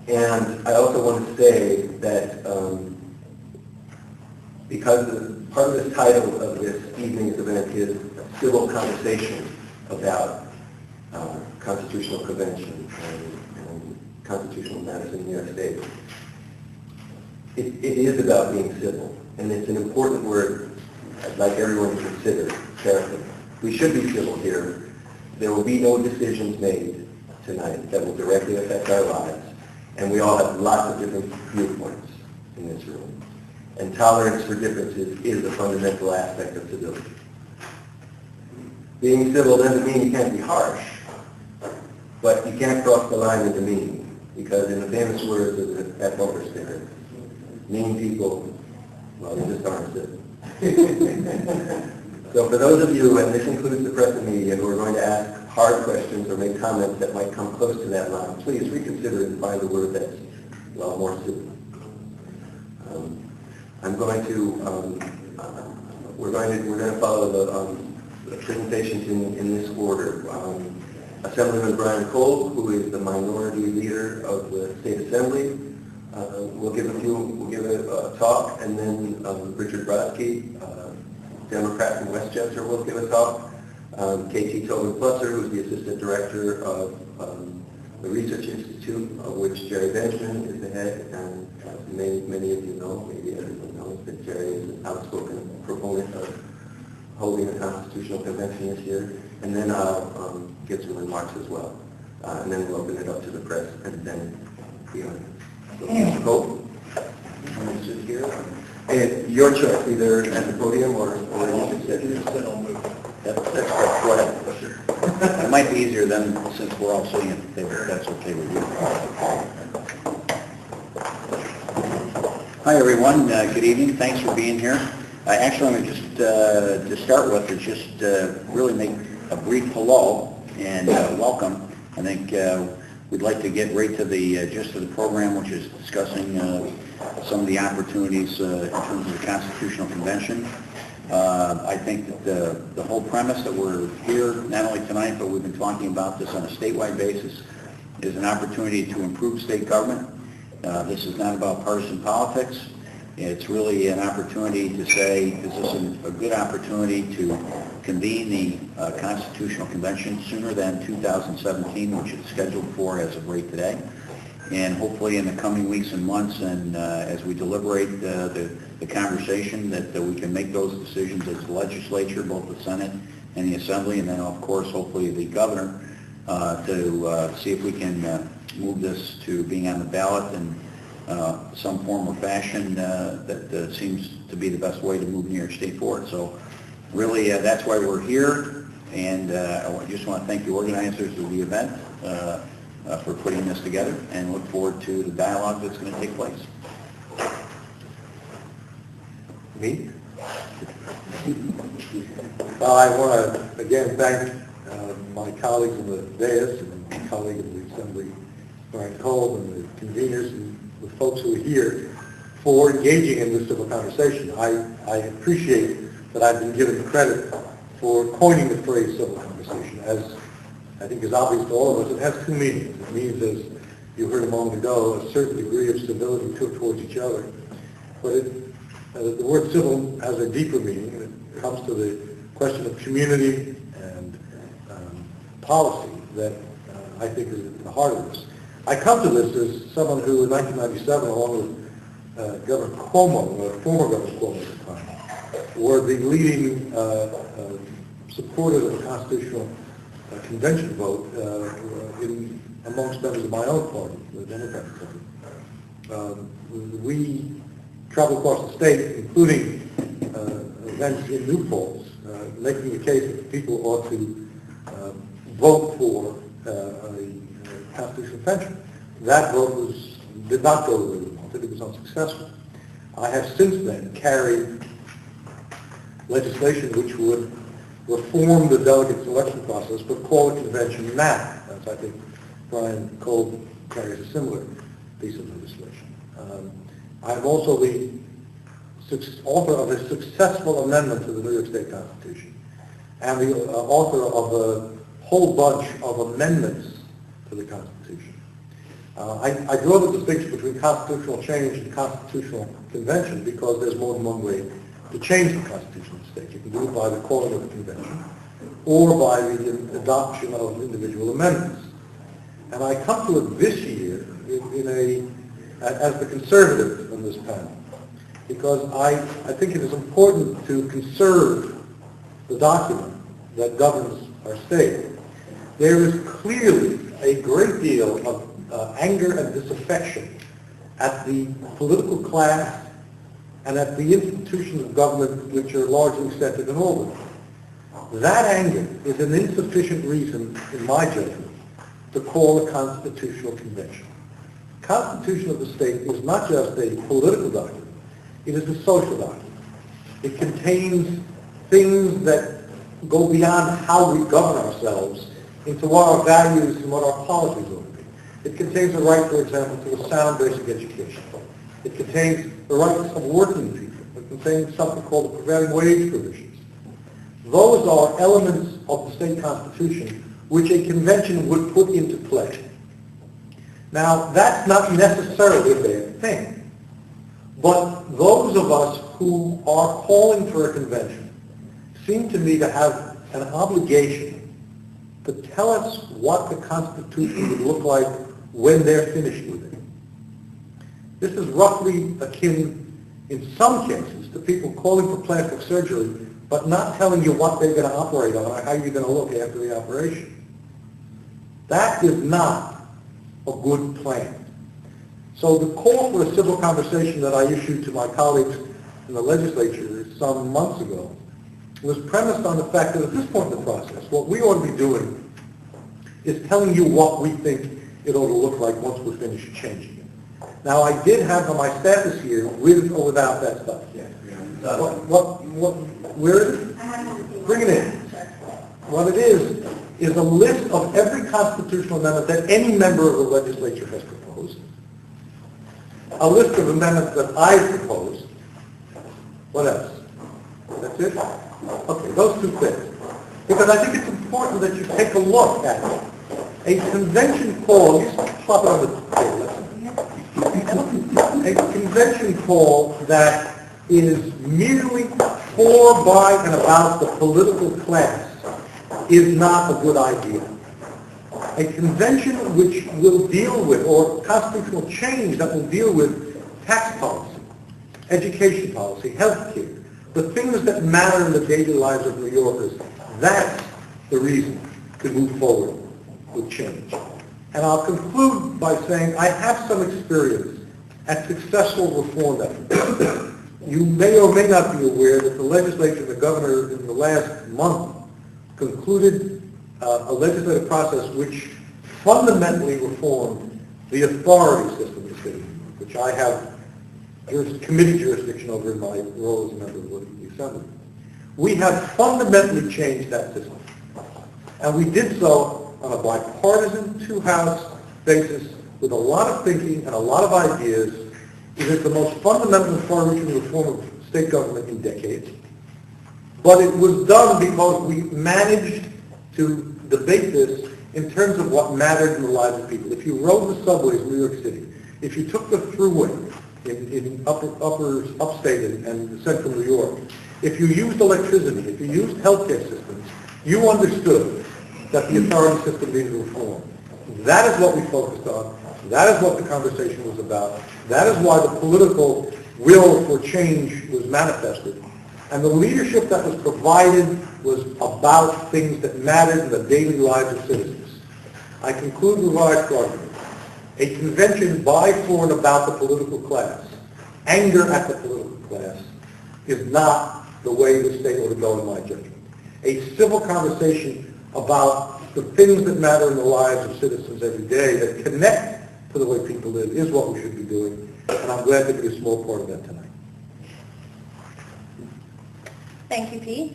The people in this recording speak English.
And I also want to say that because part of the title of this evening's event is civil conversation about constitutional convention and constitutional matters in the United States, it is about being civil, and it's an important word I'd like everyone to consider carefully. We should be civil here. There will be no decisions made tonight that will directly affect our lives, and we all have lots of different viewpoints in this room. And tolerance for differences is a fundamental aspect of civility. Being civil doesn't mean you can't be harsh, but you can't cross the line into mean, because in the famous words of that bumper sticker, mean people, well, they just aren't civil. So for those of you, and this includes the press and media, who are going to ask hard questions or make comments that might come close to that line, please reconsider and find a word that's, well, more civil. I'm going to, we're going to follow the presentations in this order. Assemblyman Brian Kolb, who is the minority leader of the State Assembly, will give a talk, and then Richard Brodsky, Democrat from Westchester, will give a talk. K.T. Tobin-Plusser, who is the Assistant Director of the Research Institute, of which Jerry Benjamin is the head, and many of you know, maybe everyone knows, that Jerry is an outspoken proponent of holding a constitutional convention this year. And then I'll give some remarks as well. And then we'll open it up to the press and then the audience. So, Mr. Kolb, I'm going to sit here. And your choice, either at the podium or you can sit. That's correct. Go ahead. Sure. It might be easier then, since we're all sitting at the table. That's okay with you. Hi, everyone. Good evening. Thanks for being here. Actually, I'm going to just, to start with, is just really make a brief hello and welcome. I think we'd like to get right to the gist of the program, which is discussing some of the opportunities in terms of the Constitutional Convention. I think that the whole premise that we're here, not only tonight, but we've been talking about this on a statewide basis, is an opportunity to improve state government. This is not about partisan politics. It's really an opportunity to say, is this a good opportunity to convene the Constitutional Convention sooner than 2017, which it's scheduled for as of right today. And hopefully in the coming weeks and months, and as we deliberate the conversation, that we can make those decisions as the legislature, both the Senate and the Assembly, and then of course hopefully the governor, to see if we can move this to being on the ballot in some form or fashion that seems to be the best way to move New York State forward. So really that's why we're here, and I just want to thank the organizers of the event for putting this together, and look forward to the dialogue that's going to take place. Me? Well, I want to again thank my colleagues in the dais and my colleague in the Assembly, Brian Kolb, and the conveners and the folks who are here for engaging in this civil conversation. I appreciate that I've been given credit for coining the phrase civil conversation. As I think is obvious to all of us, it has two meanings. It means, as you heard a moment ago, a certain degree of civility towards each other. But the word civil has a deeper meaning, and it comes to the question of community and policy that I think is at the heart of this. I come to this as someone who in 1997, along with Governor Cuomo, former Governor Cuomo at the time, were the leading supporters of the Constitutional Convention vote amongst members of my own party, the Democratic Party. We traveled across the state, including events in New Paltz, making the case that people ought to vote for a constitutional convention. That vote did not go the way we wanted. It was unsuccessful. I have since then carried legislation which would reform the delegate selection process, but call it convention now. As I think Brian Kolb carries a similar piece of legislation. I'm also the author of a successful amendment to the New York State Constitution, and the author of a whole bunch of amendments to to the Constitution. I draw the distinction between constitutional change and constitutional convention because there's more than one way to change the Constitution of the state. You can do it by the calling of a convention or by the adoption of individual amendments. And I come to it this year as the conservative on this panel because I think it is important to conserve the document that governs our state. There is clearly a great deal of anger and disaffection at the political class and at the institutions of government which are largely centered in Albany. That anger is an insufficient reason, in my judgment, to call a constitutional convention. The Constitution of the state is not just a political document, it is a social document. It contains things that go beyond how we govern ourselves into what our values and what our policies ought to be. It contains the right, for example, to a sound basic education. It contains the rights of working people. It contains something called the prevailing wage provisions. Those are elements of the state constitution which a convention would put into play. Now, that's not necessarily a bad thing. But those of us who are calling for a convention seem to me to have an obligation to tell us what the Constitution would look like when they're finished with it. This is roughly akin, in some cases, to people calling for plastic surgery, but not telling you what they're going to operate on or how you're going to look after the operation. That is not a good plan. So the call for a civil conversation that I issued to my colleagues in the legislature some months ago was premised on the fact that at this point in the process, what we ought to be doing is telling you what we think it ought to look like once we're finished changing it. Now, I did have on my staff this year, with or without that stuff. Where is it? Bring it in. What it is a list of every constitutional amendment that any member of the legislature has proposed, a list of amendments that I've proposed. What else? That's it? Okay, those two things. Because I think it's important that you take a look at it. A convention call, just plop it on the table. A convention call that is merely for, by, and about the political class is not a good idea. A convention which will deal with, or constitutional change that will deal with tax policy, education policy, health care, the things that matter in the daily lives of New Yorkers, that's the reason to move forward with change. And I'll conclude by saying I have some experience at successful reform efforts. You may or may not be aware that the legislature, the governor, in the last month concluded a legislative process which fundamentally reformed the authority system of the city, which I have committee jurisdiction over in my role as a member of the Assembly. We have fundamentally changed that system. And we did so on a bipartisan, two-house basis with a lot of thinking and a lot of ideas. It is the most fundamental and far-reaching reform of state government in decades. But it was done because we managed to debate this in terms of what mattered in the lives of people. If you rode the subways in New York City, if you took the thruway in upstate and central New York, if you used electricity, if you used healthcare systems, you understood that the authority system needed reform. That is what we focused on. That is what the conversation was about. That is why the political will for change was manifested. And the leadership that was provided was about things that mattered in the daily lives of citizens. I conclude with what I started. A convention by, for, and about the political class, anger at the political class, is not the way the state ought to go in my judgment. A civil conversation about the things that matter in the lives of citizens every day that connect to the way people live is what we should be doing. And I'm glad to be a small part of that tonight. Thank you, Pete.